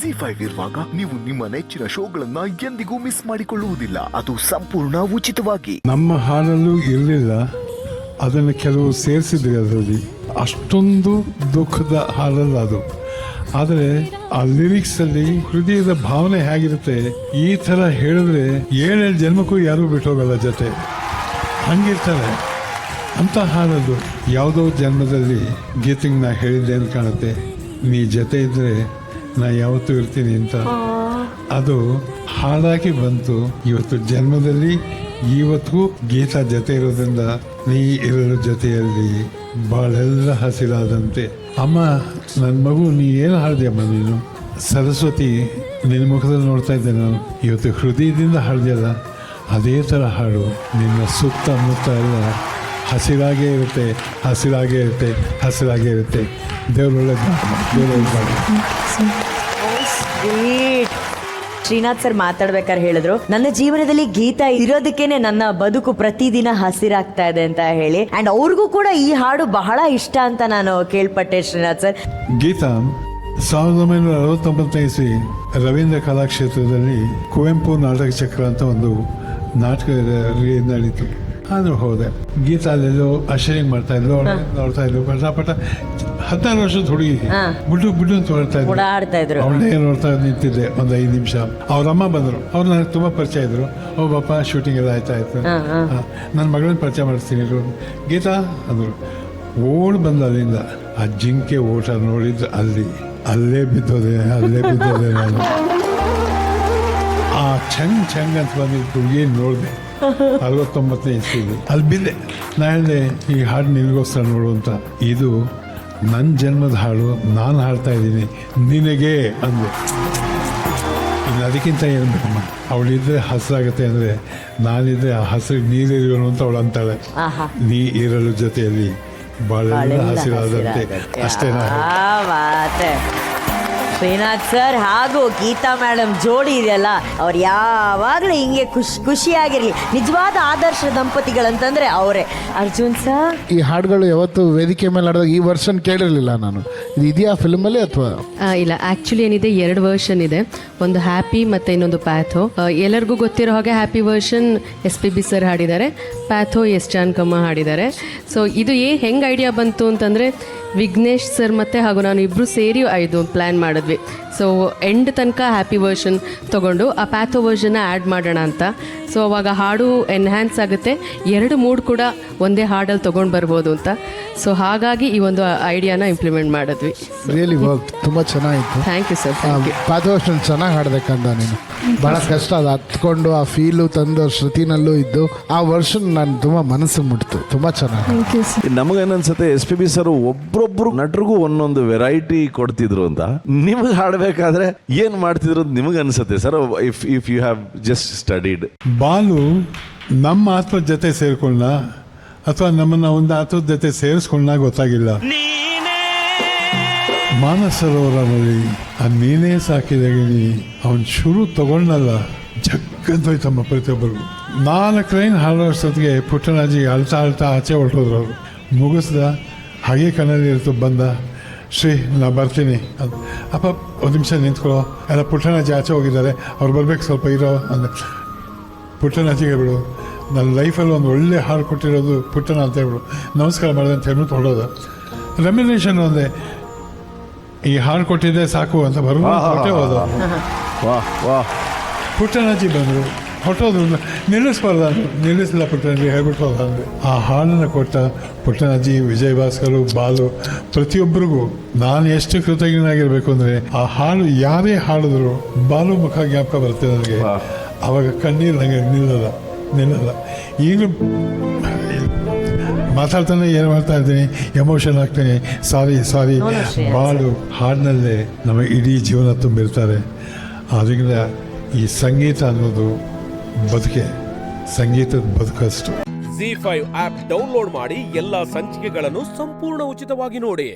ZEE5 ಇರುವಾಗ ನೀವು ನಿಮ್ಮ ನೆಚ್ಚಿನ ಶೋಗಳನ್ನ ಎಂದಿಗೂ ಮಿಸ್ ಮಾಡಿಕೊಳ್ಳುವುದಿಲ್ಲ. ಅದು ಸಂಪೂರ್ಣ ಉಚಿತವಾಗಿ. ನಮ್ಮ ಹಾಡಲ್ಲೂ ಇರಲಿಲ್ಲ, ಅದನ್ನು ಕೆಲವು ಸೇರಿಸಿದ್ರಿ. ಅದರಲ್ಲಿ ಅಷ್ಟೊಂದು ದುಃಖದ ಹಾಡಲ್ಲ ಅದು. ಆದರೆ ಆ ಲಿರಿಕ್ಸ್ ಅಲ್ಲಿ ಹೃದಯದ ಭಾವನೆ ಹೇಗಿರುತ್ತೆ, ಈ ತರ ಹೇಳಿದ್ರೆ 7 ಜನ್ಮಕ್ಕೂ ಯಾರೂ ಬಿಟ್ಟೋಗಲ್ಲ ಜೊತೆ, ಹಂಗಿರ್ತಾರೆ ಅಂತ ಹಾಡೋದು. ಯಾವುದೋ ಜನ್ಮದಲ್ಲಿ ಗೀತೆಗೆ ನಾ ಹೇಳಿದ್ದೆ ಅಂತ ಕಾಣುತ್ತೆ, ನೀ ಜೊತೆ ಇದ್ರೆ ನಾ ಯಾವತ್ತೂ ಇರ್ತೀನಿ ಅಂತ. ಅದು ಹಾಡಾಗಿ ಬಂತು. ಇವತ್ತು ಜನ್ಮದಲ್ಲಿ ಇವತ್ತಿಗೂ ಗೀತಾ ಜೊತೆ ಇರೋದ್ರಿಂದ ನೀ ಇರೋ ಜೊತೆಯಲ್ಲಿ ಬಾಳೆಲ್ಲ ಹಸಿರಾದಂತೆ. ಅಮ್ಮ, ನನ್ನ ಮಗು, ನೀ ಏನು ಹಾಡ್ದೆಯಮ್ಮ ನೀನು? ಸರಸ್ವತಿ, ನಿನ್ನ ಮುಖದಲ್ಲಿ ನೋಡ್ತಾ ಇದ್ದೆ ನಾನು. ಇವತ್ತು ಹೃದಯದಿಂದ ಹಾಡ್ದೆಯಲ್ಲ, ಅದೇ ಥರ ಹಾಡು. ನಿನ್ನ ಸುತ್ತಮುತ್ತ ಎಲ್ಲ ಹಸಿರಾಗೇ ಇರುತ್ತೆ, ಹಸಿರಾಗೇ ಇರುತ್ತೆ, ಹಸಿರಾಗೇ ಇರುತ್ತೆ. ದೇವ್ರ ಒಳ್ಳೇದು, ದೇವ್ರ ಒಳ್ಳೇದು. ಶ್ರೀನಾಥ್ ಸರ್ ಮಾತಾಡ್ಬೇಕಾದ್ರೆ ಹೇಳಿದ್ರು, ನನ್ನ ಜೀವನದಲ್ಲಿ ಗೀತಾ ಇರೋದಕ್ಕೇನೆ ನನ್ನ ಬದುಕು ಪ್ರತಿದಿನ ಹಸಿರಾಗ್ತಾ ಇದೆ ಅಂತ ಹೇಳಿ. ಅಂಡ್ ಅವ್ರಿಗೂ ಕೂಡ ಈ ಹಾಡು ಬಹಳ ಇಷ್ಟ ಅಂತ ನಾನು ಕೇಳ್ಪಟ್ಟೆ ಶ್ರೀನಾಥ್ ಸರ್. ಗೀತಾ 1969 ಇಸ್ವಿ ರವೀಂದ್ರ ಕಲಾಕ್ಷೇತ್ರದಲ್ಲಿ ಕುವೆಂಪು ನಾಟಕ ಚಕ್ರ ಅಂತ ಒಂದು ನಾಟಕ ನಡೀತು. ಆದ್ರೂ ಹೋದೆ. ಗೀತಾ ಅಲ್ಲೆಲ್ಲೋ ಅಶರಿಂಗ್ ಮಾಡ್ತಾ ಇದ್ರು, ನೋಡ್ತಾ ಇದ್ರು. ಪಟ 16 ವರ್ಷದ ಹುಡುಗಿ ಬಿಡು ಅಂತ ಹೊರಡ್ತಾ ಇದ್ರು. ಅವಳೇ ನೋಡ್ತಾ ನಿಂತಿದ್ದೆ ಒಂದು 5 ನಿಮಿಷ. ಅವ್ರಮ್ಮ ಬಂದರು. ಅವ್ರು ನನಗೆ ತುಂಬ ಪರಿಚಯ ಇದ್ರು. ಪಾಪ ಶೂಟಿಂಗ್ ಎಲ್ಲ ಆಯ್ತಾ ಇತ್ತು. ನನ್ನ ಮಗಳನ್ನ ಪರಿಚಯ ಮಾಡಿಸ್ತೀನಿ ಗೀತಾ ಅಂದರು. ಓಡ್ ಬಂದ ಅಲ್ಲಿಂದ. ಆ ಜಿಂಕೆ ಓಟ ನೋಡಿದ್ರೆ ಅಲ್ಲೇ ಬಿದ್ದೋದೆ ನಾನು. ಆ ಚಂಗ್ ಅಂತ ಬಂದಿತ್ತು. ಏನು ನೋಡಿದೆ 69ನೇ ಇಸ್ವಿಲಿ ಅಲ್ಲಿ ಬಿದ್ದೆ. ನಾ ಹೇಳಿದೆ, ಈ ಹಾಡು ನಿನಗೋಸ್ಕರ ನೋಡು ಅಂತ. ಇದು ನನ್ನ ಜನ್ಮದ ಹಾಡು, ನಾನು ಹಾಡ್ತಾ ಇದ್ದೀನಿ ನಿನಗೆ ಅಂದೆ. ಇನ್ನು ಅದಕ್ಕಿಂತ ಏನು ಬೇಕಮ್ಮ? ಅವಳಿದ್ರೆ ಹಸಿರಾಗತ್ತೆ ಅಂದರೆ, ನಾನಿದ್ರೆ ಆ ಹಸಿರು ನೀರಿರೋನು ಅಂತ ಅವಳು ಅಂತಾಳೆ. ನೀ ಇರಲು ಜೊತೆಯಲ್ಲಿ ಬಾಳೆಲ್ಲ ಹಸಿರಾದಂತೆ. ಅಷ್ಟೇ. ಶ್ರೀನಾಥ್ ಸರ್ ಹಾಗೂ ಗೀತಾ ಮೇಡಮ್ ಜೋಡಿ ಇದೆಯಲ್ಲ, ಅವ್ರು ಯಾವಾಗಲೂ ಹಿಂಗೆ ಖುಷಿಯಾಗಿರ್ಲಿ. ನಿಜವಾದ ಆದರ್ಶ ದಂಪತಿಗಳಂತಂದ್ರೆ ಅವರೇ. ಅರ್ಜುನ್ ಸರ್, ಈ ಹಾಡುಗಳು ಯಾವತ್ತು ವೇದಿಕೆ ಮೇಲೆ ಆಡಿದಾಗ ಈ ವರ್ಷನ್ ಕೇಳಿರಲಿಲ್ಲ ನಾನು. ಇದು ಇದೆಯಾ ಫಿಲ್ಮಲ್ಲಿ ಅಥವಾ ಇಲ್ಲ? ಆ್ಯಕ್ಚುಲಿ ಏನಿದೆ, 2 ವರ್ಷನ್ ಇದೆ. ಒಂದು ಹ್ಯಾಪಿ ಮತ್ತು ಇನ್ನೊಂದು ಪ್ಯಾಥೋ. ಎಲ್ಲರಿಗೂ ಗೊತ್ತಿರೋ ಹಾಗೆ ಹ್ಯಾಪಿ ವರ್ಷನ್ SPB ಸರ್ ಹಾಡಿದ್ದಾರೆ, ಪ್ಯಾಥೋ S ಜಾನಕಮ್ಮ ಹಾಡಿದ್ದಾರೆ. ಸೊ ಇದು ಹೆಂಗೆ ಐಡಿಯಾ ಬಂತು ಅಂತಂದರೆ, ವಿಘ್ನೇಶ್ ಸರ್ ಮತ್ತು ಹಾಗೂ ನಾನು ಇಬ್ಬರು ಸೇರಿ ಇದು ಪ್ಲ್ಯಾನ್ ಮಾಡಿದ್ವಿ. ಸೊ ಎಂಡ್ ತನಕ ಹ್ಯಾಪಿ ವರ್ಷನ್ ತೊಗೊಂಡು ಆ ಪ್ಯಾಥೋ ವರ್ಷನ್ನ ಆ್ಯಡ್ ಮಾಡೋಣ ಅಂತ. ಸೊ ಅವಾಗ ಹಾಡು ಎನ್ಹ್ಯಾನ್ಸ್ ಆಗುತ್ತೆ, 2 ಮೂಡ್ ಕೂಡ ಒಂದೇ ಹಾಡಲ್ಲಿ ತೊಗೊಂಡು ಬರ್ಬೋದು ಅಂತ. ಸೊ ಹಾಗಾಗಿ ಈ ಒಂದು ಐಡಿಯಾನ ಇಂಪ್ಲಿಮೆಂಟ್ ಮಾಡಿದ್ವಿ. ರಿಯಲಿ ವರ್ಕ್, ತುಂಬ ಚೆನ್ನಾಗಿತ್ತು. Thank you sir. Pathos version ಚೆನ್ನಾಗಿ ಹಾಡಬೇಕಂದ ನೀನು. ಭಾಳ ಕಷ್ಟ ಅದು ಹತ್ಕೊಂಡು ಆ ಫೀಲು ತಂದು ಶ್ರುತಿನಲ್ಲೂ ಇದ್ದು ಆ ವರ್ಷನ್ ನಾನು ತುಂಬ ಮನಸ್ಸು ಮುಟ್ತು. ತುಂಬ ಚೆನ್ನಾಗಿ. ನಮಗೇನನ್ಸುತ್ತೆ, SPB ಸರ್ ಒಬ್ಬೊಬ್ರು ನಟರಿಗೂ ಒಂದೊಂದು ವೆರೈಟಿ ಕೊಡ್ತಿದ್ರು ಅಂತ. ನಿಮಗೆ ಹಾಡಬೇಕಾದ್ರೆ ಏನ್ ಮಾಡ್ತಿದ್ರು ನಿಮಗೆ ಅನ್ಸುತ್ತೆ sir? If you have just studied. Balu ನಮ್ಮ ಆತ್ಮದ ಜೊತೆ ಸೇರ್ಕೊಂಡ ಅಥವಾ ನಮ್ಮನ್ನ ಒಂದು ಆತ್ಮದ ಜೊತೆ ಸೇರಿಸ್ಕೊಂಡ ಗೊತ್ತಾಗಿಲ್ಲ. ಮಾನಸರೋವರಲ್ಲಿ ಆ ನೀನೇ ಸಾಕಿದ ಗಿಣಿ ಅವನ್ ಶುರು ತಗೊಂಡಲ್ಲ, ಜಗ್ಗಂತೋಯ್ತಮ್ಮ ಪ್ರತಿಯೊಬ್ಬರಿಗೂ. 4 ಲೈನ್ ಹಾಡೋ ಅಷ್ಟೊತ್ತಿಗೆ ಪುಟ್ಟನಾಜಿ ಅಳ್ತಾ ಆಚೆ ಹೊರಟೋದ್ರು. ಅವರು ಮುಗಿಸ್ದ, ಹಾಗೆ ಕಣ್ಣಲ್ಲಿ ಇರ್ತು. ಬಂದ, ಶ್ರೀ ನಾ ಬರ್ತೀನಿ ಅದು. ಅಪ್ಪ ಒಂದು ನಿಮಿಷ ನಿಂತ್ಕೊಳ್ಳೋ, ಎಲ್ಲ ಪುಟ್ಟನಾಜಿ ಆಚೆ ಹೋಗಿದ್ದಾರೆ, ಅವ್ರು ಬರ್ಬೇಕು, ಸ್ವಲ್ಪ ಇರೋ ಅಂದೆ. ಪುಟ್ಟನಾಜಿಗೆ ಬಿಡು, ನನ್ನ ಲೈಫಲ್ಲಿ ಒಂದು ಒಳ್ಳೆ ಹಾಡು ಕೊಟ್ಟಿರೋದು ಪುಟ್ಟನ ಅಂತ ಹೇಳ್ಬಿಡು, ನಮಸ್ಕಾರ ಮಾಡಿದೆ ಅಂತ ಹೇಳ್ಬಿಟ್ಟು ಹೊಡೋದು. ರೆಮ್ಯುನರೇಷನ್ ಒಂದೇ, ಈ ಹಾಡು ಕೊಟ್ಟಿದ್ದೆ ಸಾಕು ಅಂತ ಹೊಟ್ಟೆ ಹೋದ. ಪುಟ್ಟನಾಜಿ ಬಂದರು, ಹೊಟ್ಟೋದ್ರು. ನಿಲ್ಲಿಸ್ಬಾರ್ದು, ನಿಲ್ಲಿಸಿಲ್ಲ ಪುಟ್ಟನಾಜಿ, ಹೇಳ್ಬಿಟ್ಟು ಹೋದ ಅಂದರೆ. ಆ ಹಾಡನ್ನು ಕೊಟ್ಟ ಪುಟ್ಟನಾಜಿ, ವಿಜಯ್ ಭಾಸ್ಕರ್, ಬಾಲು, ಪ್ರತಿಯೊಬ್ಬರಿಗೂ ನಾನು ಎಷ್ಟು ಕೃತಜ್ಞನಾಗಿರ್ಬೇಕು ಅಂದರೆ, ಆ ಹಾಡು ಯಾರೇ ಹಾಡಿದ್ರು ಬಾಲು ಮುಖ ಜ್ಞಾಪಕ ಬರ್ತದೆ ನನಗೆ. ಆವಾಗ ಕಣ್ಣೀರು ನನಗೆ ನಿಲ್ಲಲ್ಲ. ಈಗಲೂ ಮಾತಾಡ್ತಾನೆ ಏನು ಮಾಡ್ತಾ ಇರ್ತೀನಿ, ಎಮೋಷನ್ ಆಗ್ತೀನಿ. ಸಾರಿ ಬಾಳು ಹಾಡಿನಲ್ಲೇ ನಮ್ಮ ಇಡೀ ಜೀವನ ತುಂಬಿರ್ತಾರೆ. ಆದ್ದರಿಂದ ಈ ಸಂಗೀತ ಅನ್ನೋದು ಬದುಕೆ, ಸಂಗೀತದ ಬದುಕಷ್ಟು. ZEE5 ಆಪ್ ಡೌನ್ಲೋಡ್ ಮಾಡಿ ಎಲ್ಲಾ ಸಂಚಿಕೆಗಳನ್ನು ಸಂಪೂರ್ಣ ಉಚಿತವಾಗಿ ನೋಡಿ.